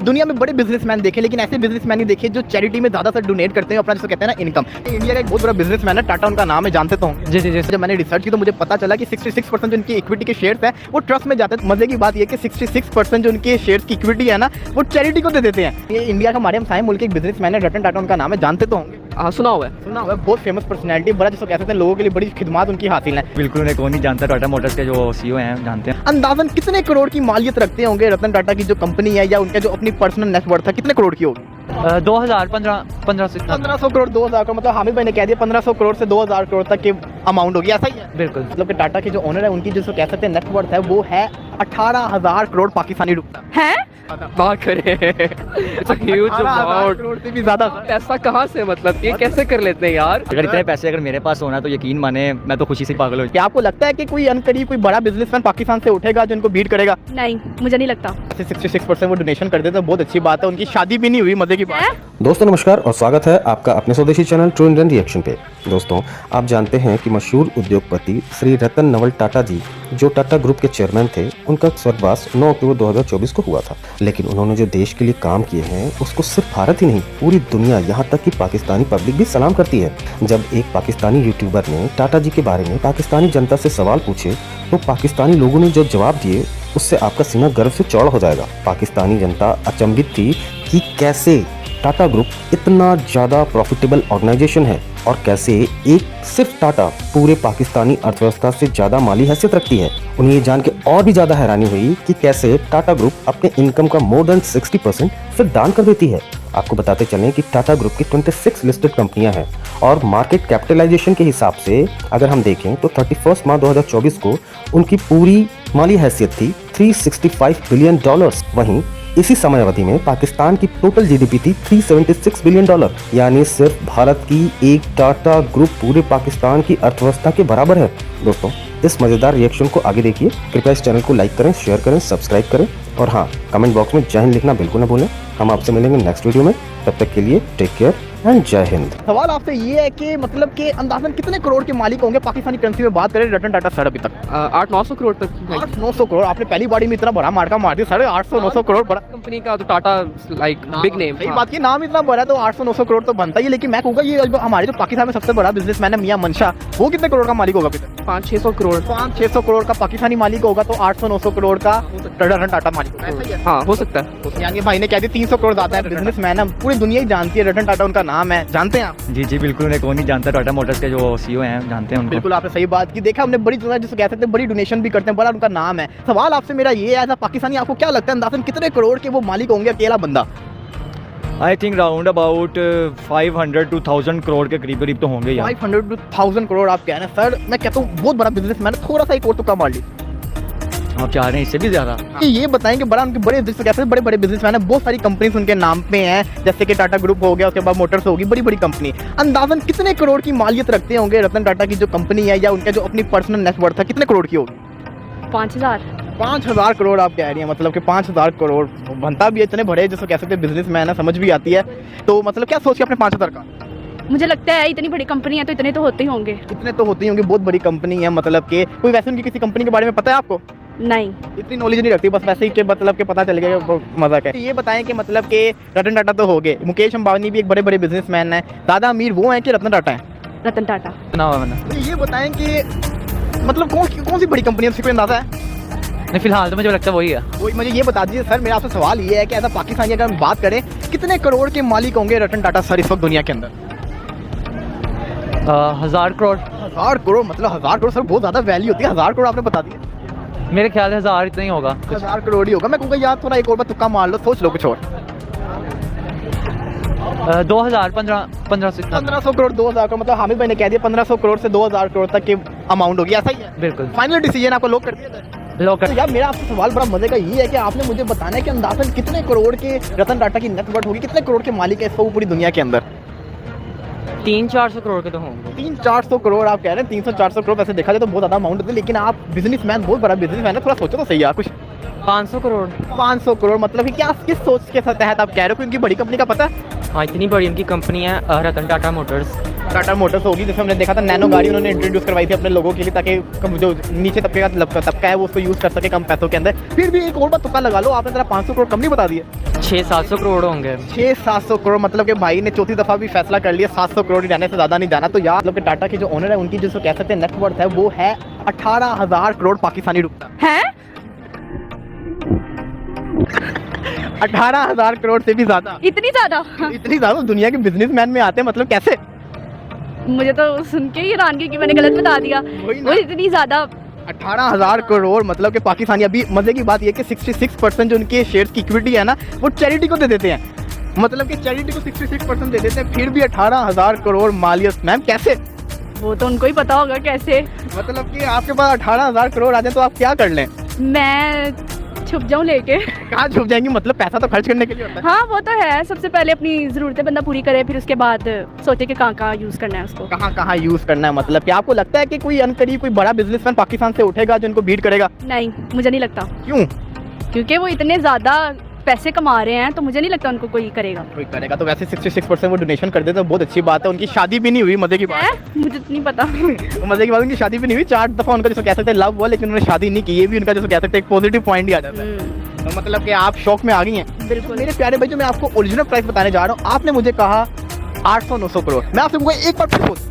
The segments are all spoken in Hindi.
दुनिया में बड़े बिजनेसमैन देखे, लेकिन ऐसे बिजनेसमैन ही देखे जो चैरिटी में ज़्यादा इंडोनेट करते हैं अपना, जिसको कहते हैं ना इनकम। इंडिया का एक बहुत बड़ा बिजनेसमैन है, टाटा उनका नाम है, जानते तो होंगे। जी। जब मैंने रिसर्च की तो मुझे पता चला कि 66% जो उनकी इक्विटी के शेयर्स है वो ट्रस्ट में जाते हैं। मजे की बात ये कि 66% जो उनके शेयर्स की इक्विटी है ना वो चैरिटी को दे देते हैं। ये इंडिया का मारियम साहब मुल्क एक बिजनेसमैन है, रतन टाटा उनका नाम है, जानते तो होंगे। हाँ, सुना हुआ है। बहुत फेमस पर्सनैलिटी, बड़ा जिसको कहते हैं लोगों के लिए बड़ी खिदमत उनकी हासिल है। बिल्कुल उन्हें कौन नहीं जानता, टाटा मोटर्स के जो सीईओ हैं जानते हैं। अंदाजन कितने करोड़ की मालियत रखते होंगे रतन टाटा की जो कंपनी है, या उनके जो अपनी पर्सनल नेट वर्थ है, कितने करोड़ की होगी? 1500 करोड़, 2000 करोड़, मतलब हामिद भाई ने कह दिया 1500 करोड़ से 2000 करोड़ तक की अमाउंट होगी, ऐसा ही है? बिल्कुल। मतलब कि टाटा के जो ओनर है उनकी जो कह सकते हैं नेट वर्थ है वो है 18,000 करोड़ पाकिस्तानी रुपया है। बात करें करोड़ से भी ज्यादा पैसा कहाँ से, मतलब ये कैसे कर लेते हैं यार? अगर इतने पैसे अगर मेरे पास होना तो यकीन माने मैं तो खुशी से पागल हो। क्या आपको लगता है कि कोई अनकरीब कोई बड़ा बिजनेसमैन पाकिस्तान से उठेगा जो इनको बीट करेगा? नहीं, मुझे नहीं लगता। 66% वो डोनेशन कर देते हैं, बहुत अच्छी बात है। उनकी शादी भी नहीं हुई, मजे की बात है। दोस्तों नमस्कार और स्वागत है आपका अपने स्वदेशी चैनल ट्रू इंडियन रिएक्शन पे। दोस्तों आप जानते हैं कि मशहूर उद्योगपति श्री रतन नवल टाटा जी जो टाटा ग्रुप के चेयरमैन थे, उनका स्वर्गवास 9 अक्टूबर 2024 को हुआ था। लेकिन उन्होंने जो देश के लिए काम किए हैं उसको सिर्फ भारत ही नहीं पूरी दुनिया, यहाँ तक कि पाकिस्तानी पब्लिक भी सलाम करती है। जब एक पाकिस्तानी यूट्यूबर ने टाटा जी के बारे में पाकिस्तानी जनता से सवाल पूछे तो पाकिस्तानी लोगों ने जो जवाब दिए उससे आपका सीना गर्व से चौड़ा हो जाएगा। पाकिस्तानी जनता अचंभित थी कि कैसे टाटा ग्रुप इतना ज़्यादा प्रॉफिटेबल ऑर्गेनाइजेशन है और कैसे एक सिर्फ टाटा पूरे पाकिस्तानी अर्थव्यवस्था से ज़्यादा माली हैसियत रखती है। उन्हें ये जान के और भी ज़्यादा हैरानी हुई कि कैसे टाटा ग्रुप अपने इनकम का मोर देन 60% सिर्फ दान कर देती है। आपको बताते चलें कि टाटा ग्रुप की 26 लिस्टेड कंपनियां हैं और मार्केट कैपिटलाइजेशन के हिसाब से अगर हम देखें तो 31 मार्च 2024 को उनकी पूरी माली हैसियत थी $365 बिलियन। वहीं इसी समय अवधि में पाकिस्तान की टोटल जीडीपी थी $376 बिलियन, यानी सिर्फ भारत की एक टाटा ग्रुप पूरे पाकिस्तान की अर्थव्यवस्था के बराबर है। दोस्तों इस मजेदार रिएक्शन को आगे देखिए, कृपया इस चैनल को लाइक करें, शेयर करें, सब्सक्राइब करें और हाँ, कमेंट बॉक्स में जय हिंद लिखना बिल्कुल न भूलें। हम आपसे मिलेंगे नेक्स्ट वीडियो में, तब तक के लिए टेक केयर एंड जय हिंद। सवाल आपसे ये है कि मतलब कि अंदाजन कितने करोड़ के मालिक होंगे पाकिस्तानी करेंसी में बात करें रतन टाटा सर? अभी तक 800-900 करोड़ तक। 800-900 करोड़। आपने पहली बारी में इतना बड़ा मार्का मार दिया सर, 800-900 करोड़ बड़ा कंपनी का तो टाटा लाइक बिग नेम। सही बात की, नाम इतना बड़ा है तो 800-900 करोड़ तो बनता ही है। लेकिन मैं कहूँगा ये हमारे जो पाकिस्तान में सबसे बड़ा बिजनेसमैन है मियां मंशा, वो कितने करोड़ का मालिक होगा? 500-600 करोड़। 500-600 करोड़ का पाकिस्तानी मालिक होगा तो 800-900 करोड़ का रतन टाटा मालिक होगा। हाँ, हो सकता है। यानी भाई ने कह दिया 300 करोड़ ज्यादा है। बिजनेसमैन है, पूरी दुनिया ही जानती है, रतन टाटा उनका नाम है, जानते हैं आप? जी बिल्कुल उन्हें कौन नहीं जानता, टाटा मोटर्स के जो सीईओ हैं जानते हैं उनको। बिल्कुल आपने सही बात की। देखा हमने बड़ी जिसको कह सकते हैं बड़ी डोनेशन भी करते हैं, बड़ा उनका नाम है। सवाल आपसे मेरा ये है, पाकिस्तानी आपको क्या लगता है अंदाजन कितने करोड़ के वो मालिक होंगे अकेला बंदा? I think round about 500 to 1000 crore के करीब तो होंगे यार। 500 to 1000 करोड़ आप कह रहे हैं सर? मैं कहता हूँ बहुत बड़ा बिजनेसमैन है, थोड़ा सा एक और तो कम मार ली। आप चाह रहे हैं इससे भी ज्यादा? ये बताएं कि बड़ा उनके बड़े कैसे बड़े बड़े बिजनेसमैन है, बहुत सारी कंपनीज उनके नाम पे हैं, जैसे कि टाटा ग्रुप हो गया, उसके बाद मोटर्स होगी, बड़ी बड़ी कंपनी। अंदाजन कितने करोड़ की मालियत रखते होंगे रतन टाटा की जो कंपनी है, या उनके जो अपनी पर्सनल नेट वर्थ है, कितने करोड़ की होगी? 5000 करोड़ आप कह रही हैं? मतलब कि 5000 करोड़ बनता भी इतने बड़े जिसको कह सकते हैं बिजनेसमैन है, समझ भी आती है। तो मतलब क्या सोच के अपने 5000 का? मुझे लगता है इतनी बड़ी कंपनी है तो इतने तो होते ही होंगे। इतने तो होते ही होंगे, बहुत बड़ी कंपनी है। मतलब कि कोई वैसे उनकी किसी कंपनी के बारे में पता है आपको? नहीं, इतनी नॉलेज नहीं रखती, बस वैसे ही के मतलब के पता चल गया, मजाक है। ये बताएं कि मतलब कि रतन टाटा तो हो गए, मुकेश अंबानी भी एक बड़े बड़े बिजनेसमैन हैं, दादा अमीर वो हैं कि रतन टाटा हैं? रतन टाटा। सुना हुआ मैंने। ये बताएं कि मतलब कौन सी बड़ी कंपनी है, उसकी कोई अंदाजा है? नहीं फिलहाल तो मुझे लगता है वही है। वही मुझे ये बता दीजिए सर। मेरा आपसे सवाल ये है कि ऐसा पाकिस्तानी अगर हम बात करें कितने करोड़ के मालिक होंगे रतन टाटा सर इस वक्त दुनिया के अंदर? 1000 करोड़। 1000 करोड़ मतलब 1000 करोड़ सर बहुत ज्यादा वैल्यू होती है। 1000 करोड़ आपने बता दिया? मेरे ख्याल से 1000 इतना ही होगा। 1000 करोड़ ही होगा। मैं कहूँगा यार थोड़ा एक और बार तुक्का मार लो, सोच लो कुछ और। 1500 करोड़ 2000 करोड़, मतलब हामिद भाई ने कह दिया 1500 करोड़ से 2000 करोड़ तक की अमाउंट होगी, ऐसा ही है? बिल्कुल। फाइनल डिसीजन आपको लॉक कर दिया? तो यार मेरा आपसे सवाल बड़ा मजे का ये है कि आपने मुझे बताना है कि अंदाजन कितने करोड़ के रतन टाटा की नेट वर्थ होगी, कितने करोड़ के मालिक है इस पूरी दुनिया के अंदर? 300-400 करोड़ के तो होंगे। 300-400 करोड़ आप कह रहे हैं? 300-400 करोड़ वैसे देखा जाए तो बहुत ज्यादा अमाउंट होती है, लेकिन आप बिजनेसमैन, बहुत बड़ा बिजनेसमैन है, थोड़ा सोचो तो सही है कुछ। 500 करोड़। 500 करोड़ मतलब कि क्या किस सोच के तहत आप कह रहे हो कि उनकी बड़ी कंपनी का पता है? हाँ, इतनी बड़ी उनकी कंपनी है रतन टाटा मोटर्स। टाटा मोटर्स होगी, जैसे हमने देखा था नैनो गाड़ी उन्होंने इंट्रोड्यूस करवाई थी अपने लोगों के लिए, ताकि जो नीचे तबके का तबका है वो उसको यूज़ कर सके कम पैसों के अंदर। फिर भी एक और बात तुक्का लगा लो, आपने जरा 500 करोड़ कम नहीं बता दिए? 600-700 करोड़ होंगे। 600-700 करोड़ मतलब कि भाई ने चौथी दफ़ा भी फैसला कर लिया 700 करोड़ ही जाने से ज़्यादा नहीं जाना। तो यार मतलब कि टाटा के जो ओनर है उनकी जो कह सकते हैं नेटवर्थ है वो है 18,000 करोड़ पाकिस्तानी रुपया। हैं? 18,000 करोड़ से भी ज़्यादा। इतनी ज़्यादा? इतनी ज़्यादा दुनिया के बिजनेसमैन में आते हैं, मतलब कैसे? मुझे तो सुन के ही हैरानगी कि मैंने गलत बता दिया। वही ना। वो इतनी ज़्यादा। 18,000 करोड़ मतलब कि पाकिस्तानी। अभी मजे की बात यह कि 66% जो उनके शेयर्स की इक्विटी है ना वो चैरिटी को दे देते हैं, मतलब कि चैरिटी को 66% दे देते हैं, फिर भी 18,000 करोड़ मालियत। मैम कैसे? वो तो उनको ही पता होगा कैसे। मतलब कि आपके पास 18,000 करोड़ आ जाए तो आप क्या कर लें? मैं छुप जाऊं लेके। कहाँ छुप जाएंगी? मतलब पैसा तो खर्च करने के लिए होता है। हाँ वो तो है, सबसे पहले अपनी ज़रूरतें बंदा पूरी करे, फिर उसके बाद सोचे कि कहाँ यूज़ करना है उसको। कहाँ कहाँ यूज़ करना है? मतलब कि आपको लगता है कि कोई अनकरीब कोई बड़ा बिजनेसमैन पाकिस्तान से उठेगा जो इनको बीट करेगा? नहीं, मुझे नहीं लगता, क्यों? क्योंकि वो इतने ज़्यादा पैसे कमा रहे हैं तो मुझे नहीं लगता उनको कोई करेगा। कोई करेगा तो वैसे 66% वो डोनेशन कर देते तो बहुत अच्छी बात है। उनकी शादी भी नहीं हुई, मजे की बात है? मुझे तो नहीं पता। मजे की बात उनकी शादी भी नहीं हुई। 4 दफ़ा उनका जैसे कह सकते हैं लव हुआ, लेकिन उन्होंने शादी नहीं की। ये भी उनका जैसे कह सकते हैं एक पॉजिटिव पॉइंट ही आ जाता है। तो मतलब कि आप शौक में आ गई हैं। बिल्कुल। मेरे प्यारे भाई, जो मैं आपको ओरिजिनल प्राइस बताने जा रहा हूँ, आपने मुझे कहा 800-900 करोड़। मैं आपसे पूछूंगा एक बार फिर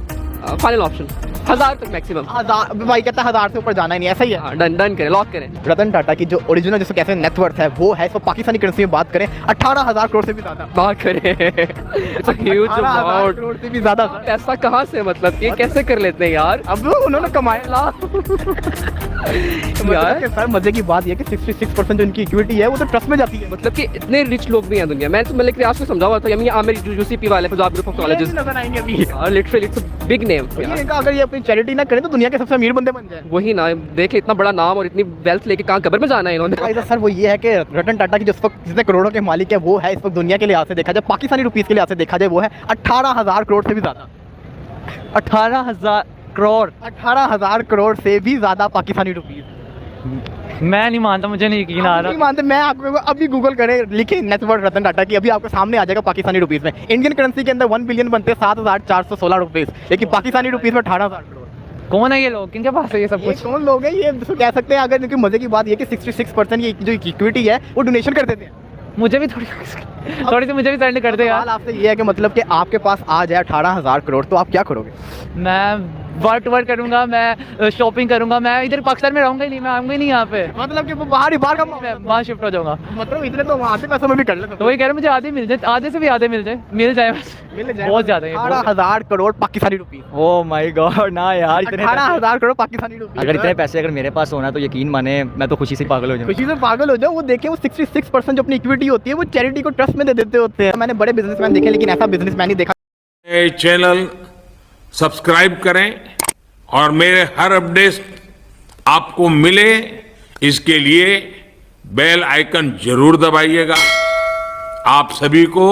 फाइनल ऑप्शन 1000 तक मैक्सिमम। 1000। भाई कहता है 1000 से ऊपर जाना ही नहीं, ऐसा ही है? हाँ, डन करें, लॉक करें। रतन टाटा की जो ओरिजिनल जैसे कहते हैं नेटवर्थ है वो है, इसको पाकिस्तानी करेंसी में बात करें 18,000 करोड़ से भी ज्यादा। बात करें। It's a huge 18,000 amount. Crore से भी ज्यादा। पैसा कहाँ से, मतलब ये कैसे कर लेते हैं यार? अब वो उन्होंने कमाया। यार सर मजे की बात ये कि 66% जो इनकी इक्विटी है वो तो ट्रस्ट में जाती है। मतलब कि इतने रिच लोग भी हैं दुनिया में। तो मतलब कि आपको समझा हुआ था यानी आमिर यूसीपी वाले पंजाब ग्रुप ऑफ कॉलेजेस नजर आएंगे अभी। यार, literally it's a big name. इनका अगर ये अपनी चैरिटी ना करें तो दुनिया के सबसे अमीर बंदे बन जाए। वही ना, देखे इतना बड़ा नाम और इतनी वेल्थ लेके कहाँ कब्र में जाना है इन्होंने। फायदा सर वो ये है कि रतन टाटा की जो इस वक्त जितने करोड़ों के मालिक है वो है इस वक्त दुनिया के लिहाज से देखा जाए, पाकिस्तानी रुपीस के लिहाज से देखा जाए वो है 18,000 करोड़ से भी ज्यादा। 18,000 करोड़? 18,000 करोड़ से भी ज्यादा पाकिस्तानी रुपीस। मैं नहीं मानता, मुझे नहीं यकीन आ आप नहीं रहा। मानते? मैं आपको अभी गूगल करें, लिखे नेटवर्थ रतन टाटा की, अभी आपको सामने आ जाएगा पाकिस्तानी रुपीस में। इंडियन करेंसी के अंदर 1 बिलियन बनते हैं 7,416 रुपीस, लेकिन पाकिस्तानी रुपीस में 18,000 करोड़। कौन है ये लोग, किनके पास है ये सब ये कुछ? कौन लोग हैं? ये कह सकते हैं अगर, मजे की बात ये कि 66% ये जो इक्विटी है वो डोनेशन कर देते हैं। मुझे भी थोड़ी सी मुझे भी सेंड कर दे सवाल यार। आपसे ये है कि मतलब कि आपके पास आ जाए 18,000 करोड़ तो आप क्या करोगे? मैं वर्क करूंगा, मैं शॉपिंग करूंगा, मैं इधर पाकिस्तान में रहूंगा ही नहीं, मैं आऊंगा ही नहीं यहाँ पे। मतलब कि वो बाहर का मैं वहाँ शिफ्ट हो जाऊंगा। मतलब इतने तो वहाँ से पैसों में भी कर लेते तो वही कह रहे मुझे आधे मिल जाए, आधे से भी आधे मिल जाए बस। बहुत ज्यादा है। 18,000 crore Pakistani rupees. Oh my God, ना यार, इतने 18,000 करोड़ पाकिस्तानी रुपीस। अगर इतने पैसे अगर मेरे पास होना तो यकीन माने मैं तो खुशी से पागल हो जाऊंगा। खुशी से पागल हो जाओ। वो देखे वो 66% जो अपनी इक्विटी होती है वो चैरिटी को ट्रस्ट में दे देते होते हैं। मैंने बड़े बिजनेसमैन देखे लेकिन ऐसा बिजनेसमैन ही देखा। ये चैनल सब्सक्राइब करें और मेरे हर अपडेट आपको मिले इसके लिए बेल आइकन जरूर दबाइएगा। आप सभी को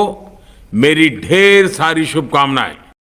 मेरी ढेर सारी शुभकामनाएं।